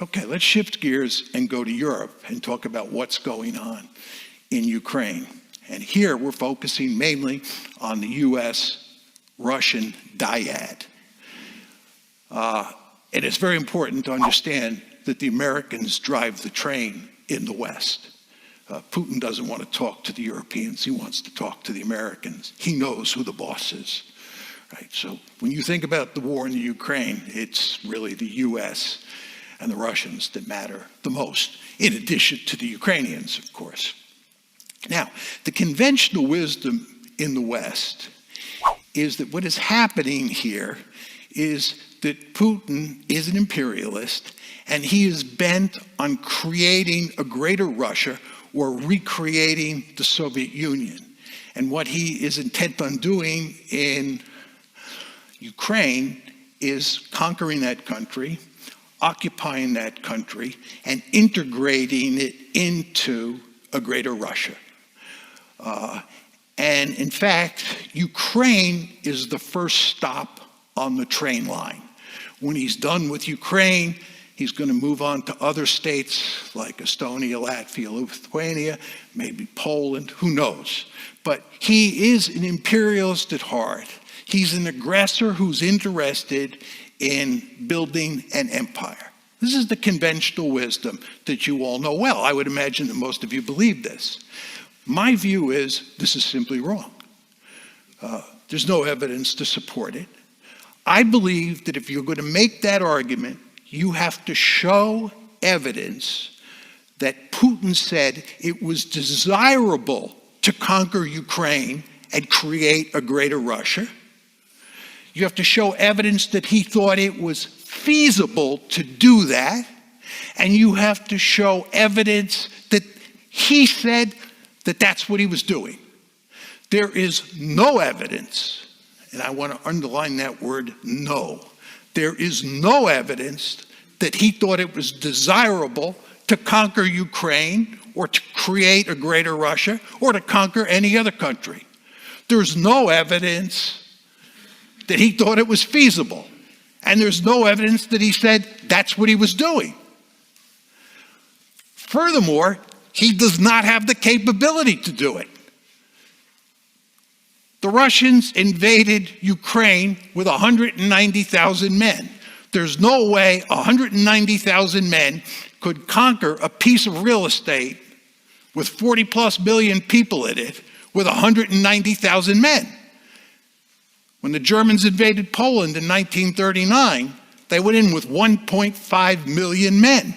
Okay, let's shift gears and go to Europe and talk about what's going on in Ukraine. And here we're focusing mainly on the US-Russian dyad. And it's very important to understand that the Americans drive the train in the West. Putin doesn't want to talk to the Europeans. He wants to talk to the Americans. He knows who the boss is. Right? So when you think about the war in the Ukraine, it's really the US and the Russians that matter the most, in addition to the Ukrainians, of course. Now, the conventional wisdom in the West is that what is happening here is that Putin is an imperialist, and he is bent on creating a greater Russia or recreating the Soviet Union. And what he is intent on doing in Ukraine is conquering that country, occupying that country, and integrating it into a greater Russia. And in fact, Ukraine is the first stop on the train line. When he's done with Ukraine, he's going to move on to other states like Estonia, Latvia, Lithuania, maybe Poland, who knows. But he is an imperialist at heart. He's an aggressor who's interested in building an empire. This is the conventional wisdom that you all know well. I would imagine that most of you believe this. My view is this is simply wrong. There's no evidence to support it. I believe that if you're going to make that argument, you have to show evidence that Putin said it was desirable to conquer Ukraine and create a greater Russia. You have to show evidence that he thought it was feasible to do that. And you have to show evidence that he said that that's what he was doing. There is no evidence, and I want to underline that word, no. There is no evidence that he thought it was desirable to conquer Ukraine or to create a greater Russia or to conquer any other country. There's no evidence that he thought it was feasible. And there's no evidence that he said that's what he was doing. Furthermore, he does not have the capability to do it. The Russians invaded Ukraine with 190,000 men. There's no way 190,000 men could conquer a piece of real estate with 40 plus million people in it with 190,000 men. When the Germans invaded Poland in 1939, they went in with 1.5 million men.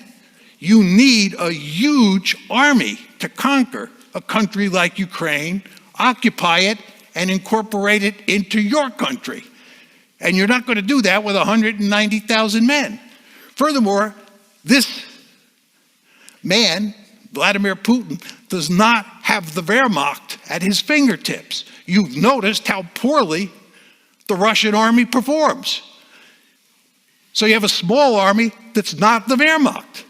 You need a huge army to conquer a country like Ukraine, occupy it, and incorporate it into your country. And you're not going to do that with 190,000 men. Furthermore, this man, Vladimir Putin, does not have the Wehrmacht at his fingertips. You've noticed how poorly the Russian army performs. So you have a small army that's not the Wehrmacht.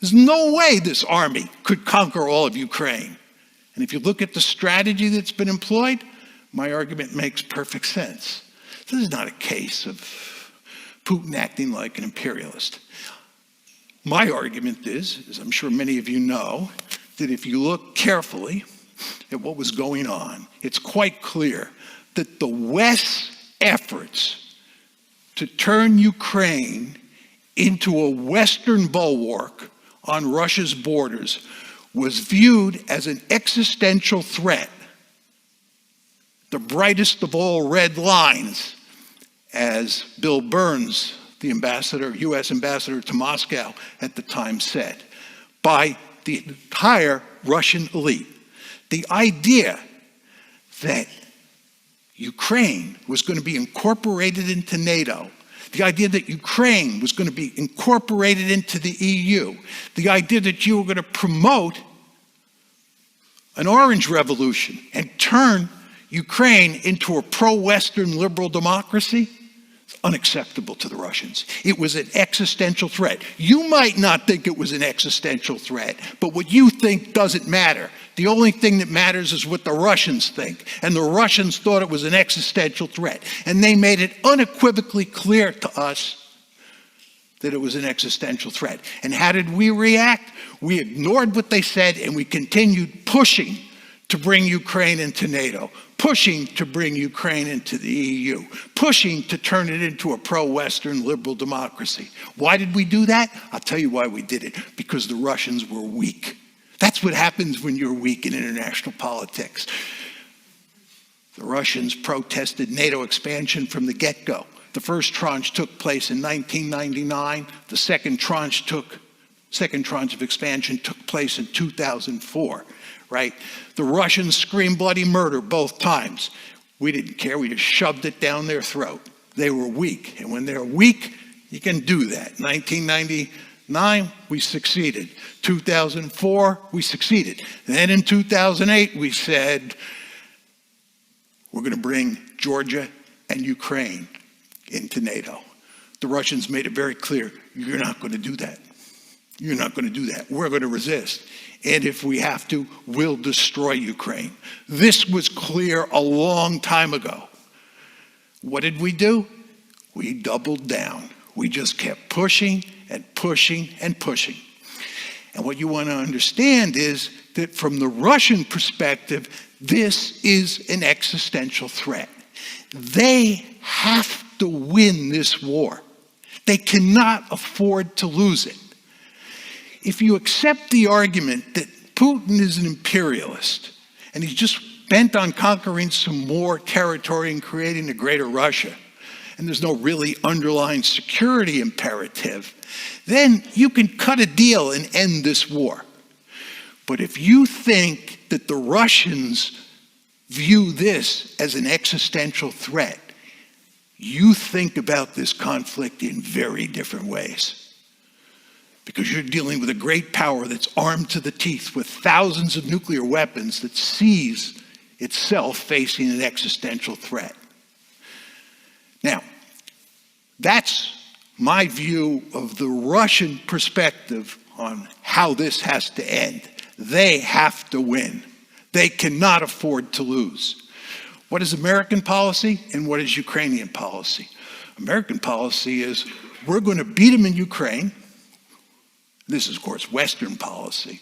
There's no way this army could conquer all of Ukraine. And if you look at the strategy that's been employed, my argument makes perfect sense. This is not a case of Putin acting like an imperialist. My argument is, as I'm sure many of you know, that if you look carefully at what was going on, it's quite clear that the West's efforts to turn Ukraine into a Western bulwark on Russia's borders was viewed as an existential threat. The brightest of all red lines, as Bill Burns, the ambassador, U.S. ambassador to Moscow at the time said, by the entire Russian elite. The idea that Ukraine was going to be incorporated into NATO, the idea that Ukraine was going to be incorporated into the EU, the idea that you were going to promote an orange revolution and turn Ukraine into a pro-Western liberal democracy, it's unacceptable to the Russians. It was an existential threat. You might not think it was an existential threat, but what you think doesn't matter. The only thing that matters is what the Russians think. And the Russians thought it was an existential threat. And they made it unequivocally clear to us that it was an existential threat. And how did we react? We ignored what they said, and we continued pushing to bring Ukraine into NATO, pushing to bring Ukraine into the EU, pushing to turn it into a pro-Western liberal democracy. Why did we do that? I'll tell you why we did it. Because the Russians were weak. That's what happens when you're weak in international politics. The Russians protested NATO expansion from the get-go. The first tranche took place in 1999. The second tranche of expansion took place in 2004, right? The Russians screamed bloody murder both times. We didn't care. We just shoved it down their throat. They were weak. And when they're weak, you can do that. 1999, we succeeded. 2004, we succeeded. Then in 2008, we said, we're going to bring Georgia and Ukraine into NATO. The Russians made it very clear, you're not going to do that. You're not going to do that. We're going to resist. And if we have to, we'll destroy Ukraine. This was clear a long time ago. What did we do? We doubled down. We just kept pushing and pushing and pushing. And what you want to understand is that from the Russian perspective, this is an existential threat. They have to win this war. They cannot afford to lose it. If you accept the argument that Putin is an imperialist and he's just bent on conquering some more territory and creating a greater Russia, and there's no really underlying security imperative, then you can cut a deal and end this war. But if you think that the Russians view this as an existential threat, you think about this conflict in very different ways. Because you're dealing with a great power that's armed to the teeth with thousands of nuclear weapons that sees itself facing an existential threat. Now, that's my view of the Russian perspective on how this has to end. They have to win. They cannot afford to lose. What is American policy and what is Ukrainian policy? American policy is we're going to beat them in Ukraine. This is, of course, Western policy.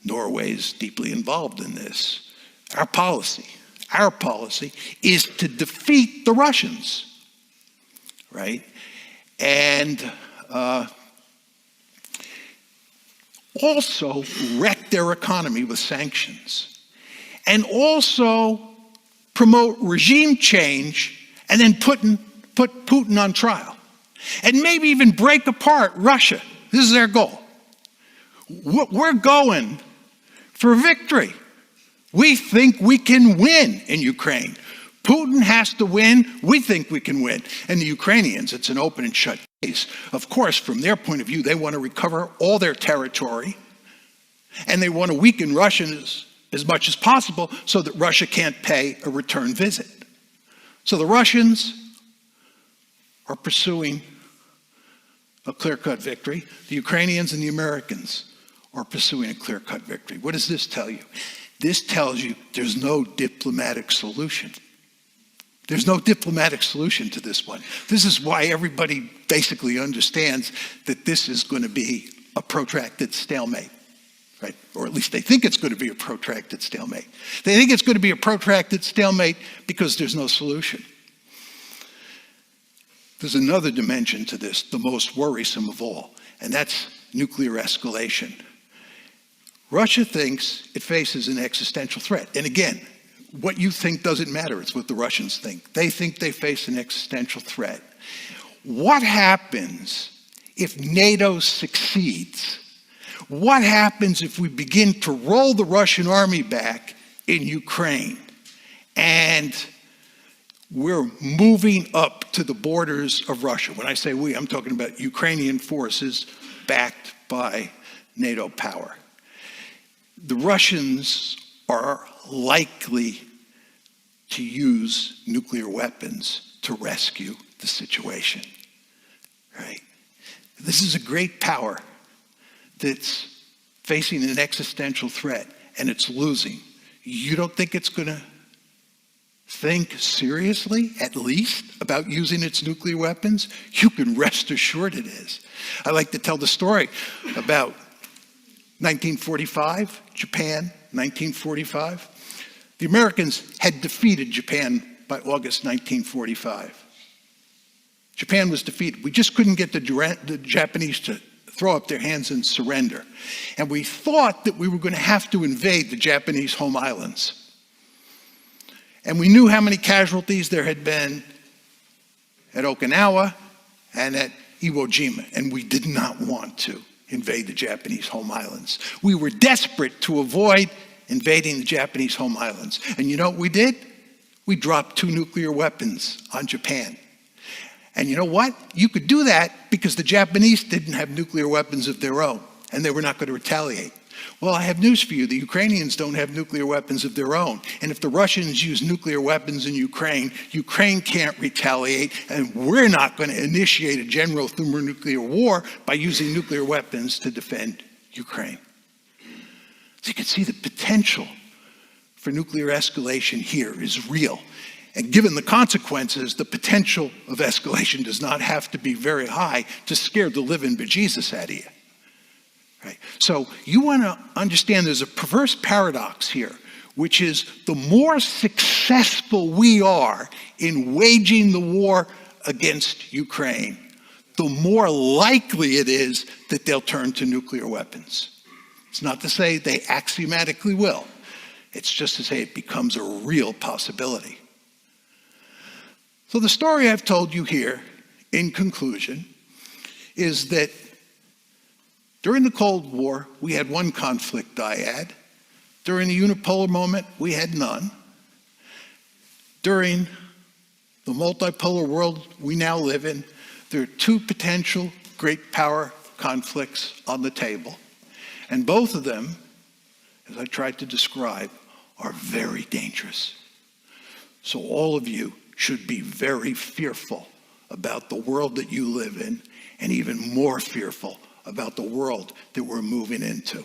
Norway is deeply involved in this. Our policy is to defeat the Russians, right? And also wreck their economy with sanctions. And also promote regime change and then put Putin on trial. And maybe even break apart Russia. This is their goal. We're going for victory. We think we can win in Ukraine. Putin has to win. We think we can win. And the Ukrainians, it's an open and shut case. Of course, from their point of view, they want to recover all their territory. And they want to weaken Russia as much as possible so that Russia can't pay a return visit. So the Russians are pursuing a clear-cut victory. The Ukrainians and the Americans are pursuing a clear-cut victory. What does this tell you? This tells you there's no diplomatic solution. There's no diplomatic solution to this one. This is why everybody basically understands that this is going to be a protracted stalemate, right? Or at least they think it's going to be a protracted stalemate. They think it's going to be a protracted stalemate because there's no solution. There's another dimension to this, the most worrisome of all, and that's nuclear escalation. Russia thinks it faces an existential threat. And again, what you think doesn't matter. It's what the Russians think. They think they face an existential threat. What happens if NATO succeeds? What happens if we begin to roll the Russian army back in Ukraine and we're moving up to the borders of Russia? When I say we, I'm talking about Ukrainian forces backed by NATO power. The Russians are likely to use nuclear weapons to rescue the situation, right? This is a great power that's facing an existential threat and it's losing. You don't think it's going to think seriously, at least, about using its nuclear weapons, you can rest assured it is. I like to tell the story about 1945, Japan, 1945. The Americans had defeated Japan by August 1945. Japan was defeated. We just couldn't get the Japanese to throw up their hands and surrender. And we thought that we were going to have to invade the Japanese home islands. And we knew how many casualties there had been at Okinawa and at Iwo Jima, and we did not want to invade the Japanese home islands. We were desperate to avoid invading the Japanese home islands. And you know what we did? We dropped 2 nuclear weapons on Japan. And you know what? You could do that because the Japanese didn't have nuclear weapons of their own, and they were not going to retaliate. Well, I have news for you. The Ukrainians don't have nuclear weapons of their own. And if the Russians use nuclear weapons in Ukraine, Ukraine can't retaliate, and we're not going to initiate a general thermonuclear war by using nuclear weapons to defend Ukraine. So you can see the potential for nuclear escalation here is real. And given the consequences, the potential of escalation does not have to be very high to scare the living bejesus out of you. Right? So you want to understand there's a perverse paradox here, which is the more successful we are in waging the war against Ukraine, the more likely it is that they'll turn to nuclear weapons. It's not to say they axiomatically will. It's just to say it becomes a real possibility. So the story I've told you here, in conclusion, is that during the Cold War, we had one conflict dyad. During the unipolar moment, we had none. During the multipolar world we now live in, there are 2 potential great power conflicts on the table. And both of them, as I tried to describe, are very dangerous. So all of you should be very fearful about the world that you live in, and even more fearful about the world that we're moving into.